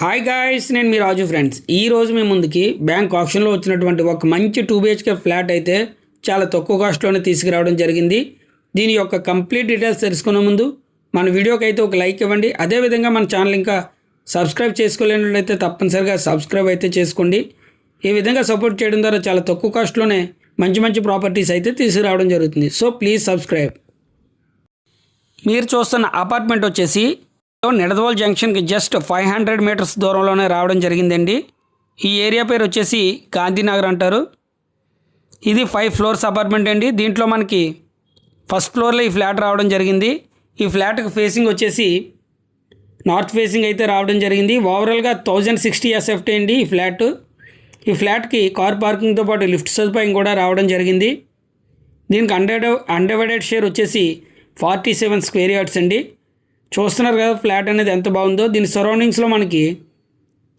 Hi guys, నేను మీ రాజు friends. ఈరోజు మీ ముందుకి బ్యాంక్ ఆప్షన్లో వచ్చినటువంటి ఒక మంచి 2 BHK ఫ్లాట్ అయితే చాలా తక్కువ కాస్ట్లోనే తీసుకురావడం జరిగింది. దీని యొక్క కంప్లీట్ డీటెయిల్స్ తెలుసుకునే ముందు మన వీడియోకి అయితే ఒక లైక్ ఇవ్వండి. అదేవిధంగా మన ఛానల్ ఇంకా సబ్స్క్రైబ్ చేసుకోలేనట్లయితే తప్పనిసరిగా సబ్స్క్రైబ్ అయితే చేసుకోండి. ఈ విధంగా సపోర్ట్ చేయడం ద్వారా చాలా తక్కువ కాస్ట్లోనే మంచి ప్రాపర్టీస్ అయితే తీసుకురావడం జరుగుతుంది. So please subscribe. మీరు చూస్తున్న అపార్ట్మెంట్ వచ్చేసి నిడదవోలు జంక్షన్కి జస్ట్ 500 మీటర్స్ దూరంలోనే రావడం జరిగిందండి. ఈ ఏరియా పేరు వచ్చేసి గాంధీనగర్ అంటారు. ఇది 5 ఫ్లోర్స్ అపార్ట్మెంట్ అండి. దీంట్లో మనకి ఫస్ట్ ఫ్లోర్లో ఈ ఫ్లాట్ రావడం జరిగింది. ఈ ఫ్లాట్కి ఫేసింగ్ వచ్చేసి నార్త్ ఫేసింగ్ అయితే రావడం జరిగింది. ఓవరాల్గా 1060 SFT అండి ఈ ఫ్లాట్. ఈ ఫ్లాట్కి కార్ పార్కింగ్తో పాటు లిఫ్ట్ సదుపాయం కూడా రావడం జరిగింది. దీనికి అన్డివైడెడ్ షేర్ వచ్చేసి 47 స్క్వేర్ యార్డ్స్ అండి. చూస్తున్నారు కదా ఫ్లాట్ అనేది ఎంత బాగుందో. దీని సరౌండింగ్స్లో మనకి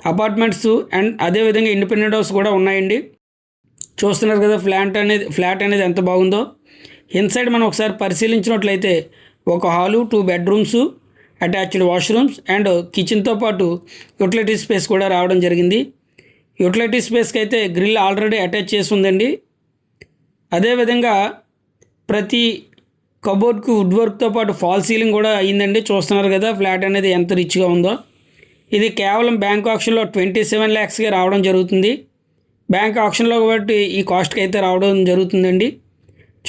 అపార్ట్మెంట్స్ అండ్ అదేవిధంగా ఇండిపెండెంట్ హౌస్ కూడా ఉన్నాయండి. చూస్తున్నారు కదా ఫ్లాట్ అనేది ఎంత బాగుందో. ఇన్సైడ్ మనం ఒకసారి పరిశీలించినట్లయితే ఒక hall, 2 bedrooms, attached washrooms and కిచెన్తో పాటు యూటిలిటీ స్పేస్ కూడా రావడం జరిగింది. యూటిలిటీ స్పేస్కి అయితే గ్రిల్ ఆల్రెడీ అటాచ్ చేసి ఉందండి. అదేవిధంగా ప్రతి కబోర్డ్కి వుడ్ వర్క్తో పాటు ఫాల్ సీలింగ్ కూడా అయ్యిందండి. చూస్తున్నారు కదా ఫ్లాట్ అనేది ఎంత రిచ్గా ఉందో. ఇది కేవలం బ్యాంక్ ఆప్షన్లో 27 lakhsకి రావడం జరుగుతుంది. బ్యాంక్ ఆప్షన్లో కాబట్టి ఈ కాస్ట్కి అయితే రావడం జరుగుతుందండి.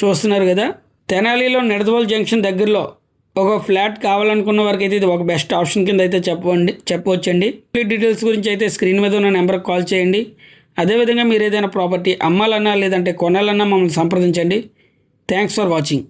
చూస్తున్నారు కదా. తెనాలిలో నిడదవోలు జంక్షన్ దగ్గరలో ఒక ఫ్లాట్ కావాలనుకున్న వారికి అయితే ఇది ఒక బెస్ట్ ఆప్షన్ కింద అయితే చెప్పవచ్చండి. డీటెయిల్స్ గురించి అయితే స్క్రీన్ మీద ఉన్న నెంబర్కి కాల్ చేయండి. అదేవిధంగా మీరు ఏదైనా ప్రాపర్టీ అమ్మాలన్నా లేదంటే కొనాలన్నా మమ్మల్ని సంప్రదించండి. Thanks for watching.